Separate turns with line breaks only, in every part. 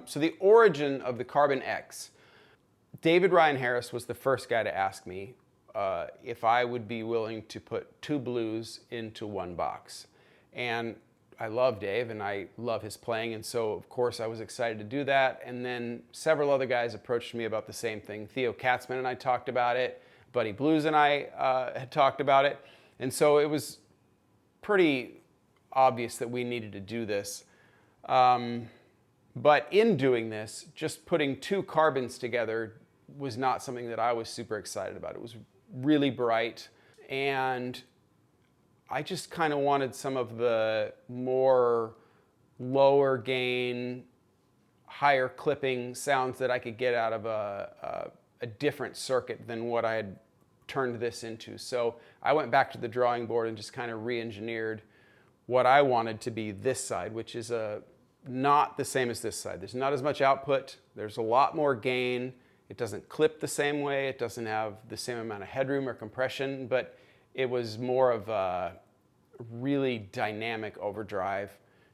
So the origin of the Carbon X, David Ryan Harris was the first guy to ask me if I would be willing to put two blues into one box. And I love Dave and I love his playing, and so of course I was excited to do that. And then several other guys approached me about the same thing. Theo Katzman and I talked about it. Buddy Blues and I had talked about it. And so it was pretty obvious that we needed to do this. But in doing this, just putting two carbons together was not something that I was super excited about. It was really bright, and I just kind of wanted some of the more lower gain, higher clipping sounds that I could get out of a different circuit than what I had turned this into. So I went back to the drawing board and just kind of re-engineered what I wanted to be this side, which is not the same as this side. There's not as much output. There's a lot more gain. It doesn't clip the same way. It doesn't have the same amount of headroom or compression, but it was more of a really dynamic overdrive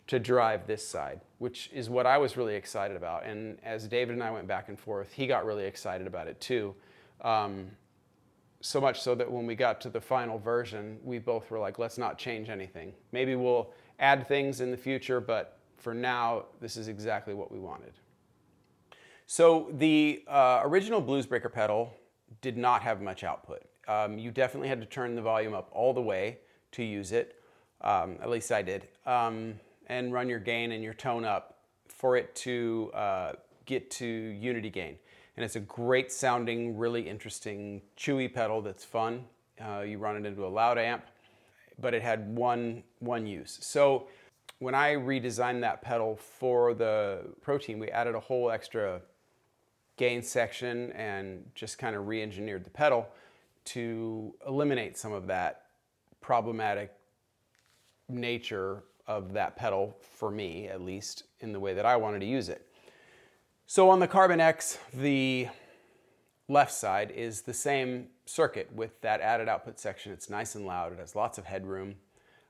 to drive this side, which is what I was really excited about. And as David and I went back and forth, he got really excited about it too. So much so that when we got to the final version, we both were like, let's not change anything. Maybe we'll add things in the future, but for now, this is exactly what we wanted. So the original Bluesbreaker pedal did not have much output. You definitely had to turn the volume up all the way to use it, at least I did, and run your gain and your tone up for it to get to unity gain. And it's a great sounding, really interesting, chewy pedal that's fun. You run it into a loud amp, but it had one use. So when I redesigned that pedal for the Pro Team, we added a whole extra gain section and just kind of re-engineered the pedal to eliminate some of that problematic nature of that pedal, for me at least, in the way that I wanted to use it. So on the Carbon X, the left side is the same circuit with that added output section. It's nice and loud. It has lots of headroom.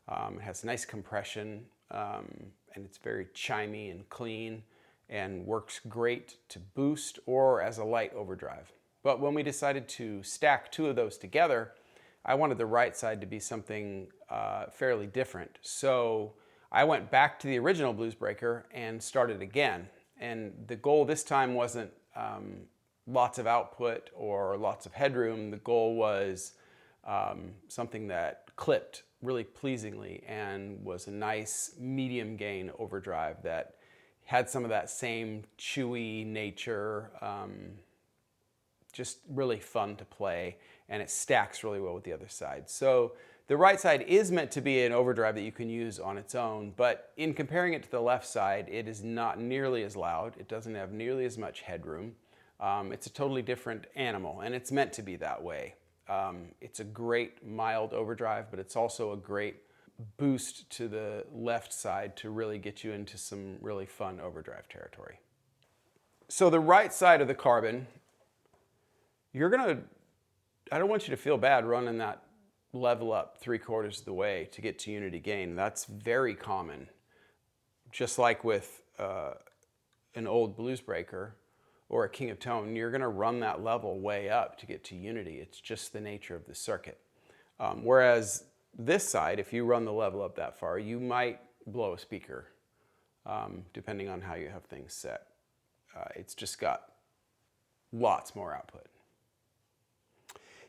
It has nice compression, and it's very chimey and clean and works great to boost or as a light overdrive. But when we decided to stack two of those together, I wanted the right side to be something fairly different. So I went back to the original Bluesbreaker and started again. And the goal this time wasn't lots of output or lots of headroom. The goal was something that clipped really pleasingly and was a nice medium gain overdrive that had some of that same chewy nature, just really fun to play, and it stacks really well with the other side. So the right side is meant to be an overdrive that you can use on its own, but in comparing it to the left side, it is not nearly as loud. It doesn't have nearly as much headroom. It's a totally different animal, and it's meant to be that way. It's a great mild overdrive, but it's also a great boost to the left side to really get you into some really fun overdrive territory. So the right side of the Carbon, I don't want you to feel bad running that level up 3/4 of the way to get to unity gain. That's very common. Just like with an old Bluesbreaker or a King of Tone, you're gonna run that level way up to get to unity. It's just the nature of the circuit. Whereas this side, if you run the level up that far, you might blow a speaker, depending on how you have things set. It's just got lots more output.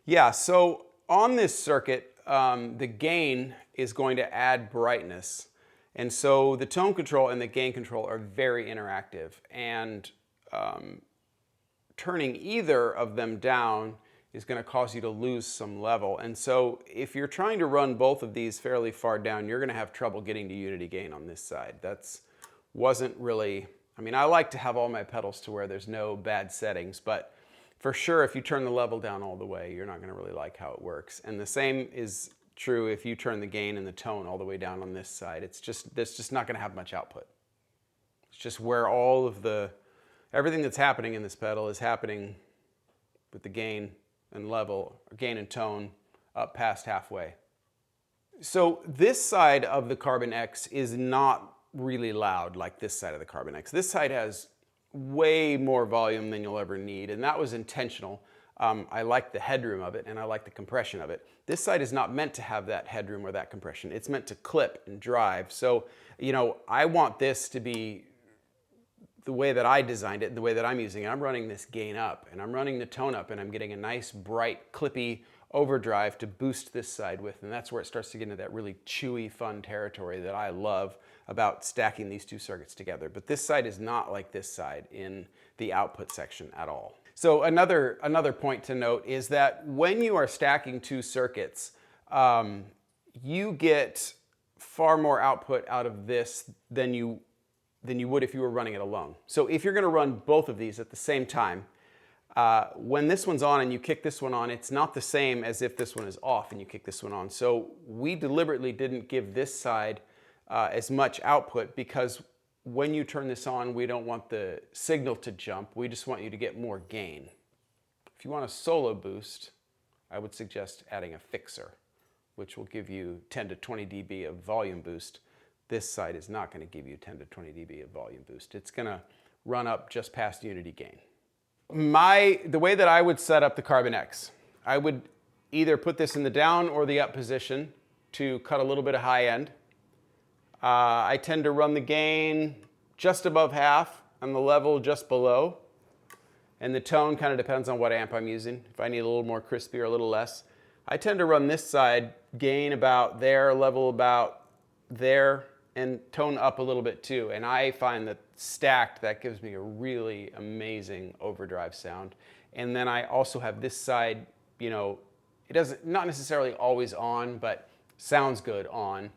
Yeah, so on this circuit, the gain is going to add brightness. And so the tone control and the gain control are very interactive. And turning either of them down is going to cause you to lose some level. And so if you're trying to run both of these fairly far down, you're going to have trouble getting to unity gain on this side. Wasn't really, I mean, I like to have all my pedals to where there's no bad settings, but for sure, if you turn the level down all the way, you're not going to really like how it works. And the same is true if you turn the gain and the tone all the way down on this side. It's just not going to have much output. It's just where all of everything that's happening in this pedal is happening with the gain and level, or gain and tone, up past halfway. So this side of the Carbon X is not really loud like this side of the Carbon X. This side has way more volume than you'll ever need, and that was intentional. I like the headroom of it, and I like the compression of it. This side is not meant to have that headroom or that compression. It's meant to clip and drive. So, you know, I want this to be the way that I designed it, the way that I'm using it. I'm running this gain up, and I'm running the tone up, and I'm getting a nice, bright, clippy overdrive to boost this side with, and that's where it starts to get into that really chewy, fun territory that I love about stacking these two circuits together. But this side is not like this side in the output section at all. So another point to note is that when you are stacking two circuits, you get far more output out of this than you would if you were running it alone. So if you're going to run both of these at the same time, when this one's on and you kick this one on, it's not the same as if this one is off and you kick this one on. So we deliberately didn't give this side as much output because when you turn this on, we don't want the signal to jump. We just want you to get more gain. If you want a solo boost, I would suggest adding a fixer, which will give you 10 to 20 dB of volume boost. This side is not going to give you 10 to 20 dB of volume boost. It's going to run up just past unity gain. The way that I would set up the Carbon X, I would either put this in the down or the up position to cut a little bit of high end. I tend to run the gain just above half and the level just below. And the tone kind of depends on what amp I'm using. If I need a little more crispy or a little less. I tend to run this side gain about there, level about there, and tone up a little bit too. And I find that stacked, that gives me a really amazing overdrive sound. And then I also have this side, you know, it doesn't, not necessarily always on, but sounds good on.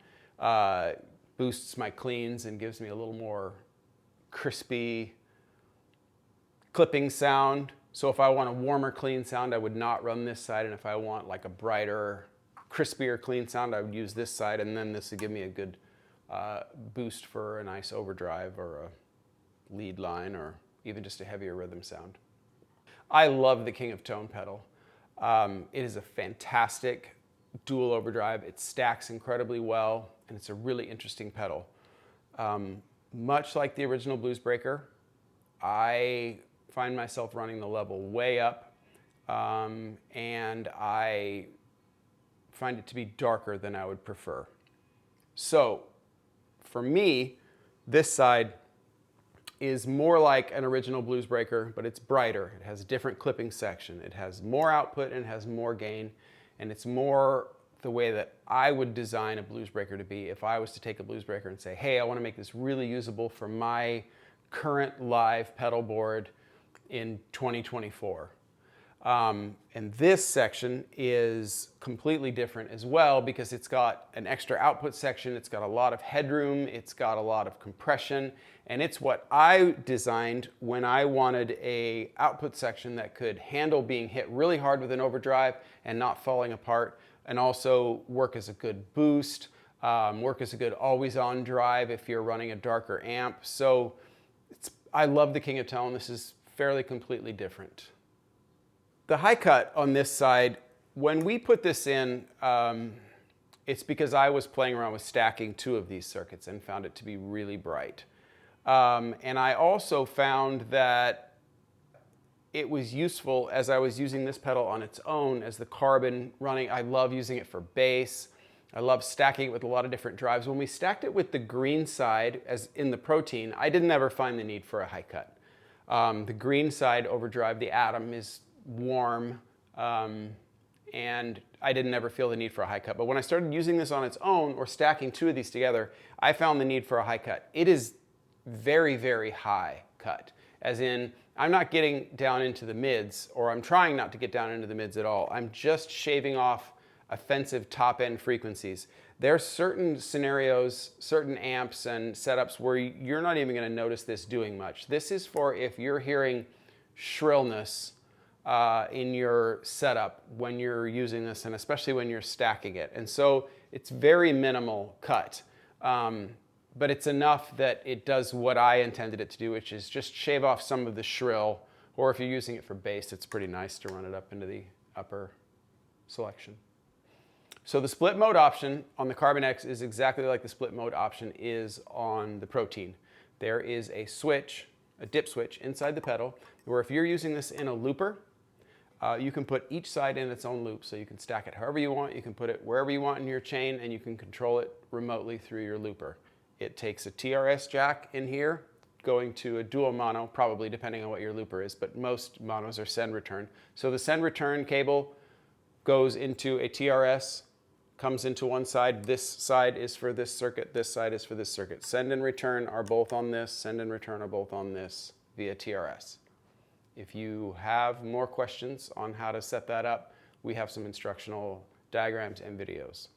Boosts my cleans and gives me a little more crispy clipping sound. So if I want a warmer clean sound, I would not run this side. And if I want like a brighter, crispier clean sound, I would use this side. And then this would give me a good boost for a nice overdrive or a lead line or even just a heavier rhythm sound. I love the King of Tone pedal. It is a fantastic dual overdrive. It stacks incredibly well, and it's a really interesting pedal. Much like the original Blues Breaker, I find myself running the level way up, and I find it to be darker than I would prefer. So, for me, this side is more like an original Blues Breaker, but it's brighter. It has a different clipping section. It has more output and it has more gain, and it's more the way that I would design a Blues Breaker to be if I was to take a Blues Breaker and say, hey, I want to make this really usable for my current live pedal board in 2024. And this section is completely different as well because it's got an extra output section, it's got a lot of headroom, it's got a lot of compression, and it's what I designed when I wanted a output section that could handle being hit really hard with an overdrive and not falling apart, and also work as a good boost, work as a good always-on drive if you're running a darker amp. So I love the King of Tone. This is fairly completely different. The high cut on this side, when we put this in, it's because I was playing around with stacking two of these circuits and found it to be really bright. And I also found that it was useful as I was using this pedal on its own as the Carbon running. I love using it for bass. I love stacking it with a lot of different drives. When we stacked it with the green side, as in the Protein, I didn't ever find the need for a high cut. The green side overdrive, the Atom, is warm, and I didn't ever feel the need for a high cut. But when I started using this on its own or stacking two of these together, I found the need for a high cut. It is very, very high cut, as in I'm not getting down into the mids, or I'm trying not to get down into the mids at all. I'm just shaving off offensive top end frequencies. There are certain scenarios, certain amps and setups where you're not even going to notice this doing much. This is for if you're hearing shrillness in your setup when you're using this, and especially when you're stacking it. And so it's very minimal cut, but it's enough that it does what I intended it to do, which is just shave off some of the shrill, or if you're using it for bass, it's pretty nice to run it up into the upper selection. So the split mode option on the Carbon X is exactly like the split mode option is on the Protein. There is a switch, a dip switch inside the pedal, where if you're using this in a looper, you can put each side in its own loop, so you can stack it however you want, you can put it wherever you want in your chain, and you can control it remotely through your looper. It takes a TRS jack in here, going to a dual mono, probably depending on what your looper is, but most monos are send return. So the send return cable goes into a TRS, comes into one side, this side is for this circuit, this side is for this circuit. Send and return are both on this, send and return are both on this via TRS. If you have more questions on how to set that up, we have some instructional diagrams and videos.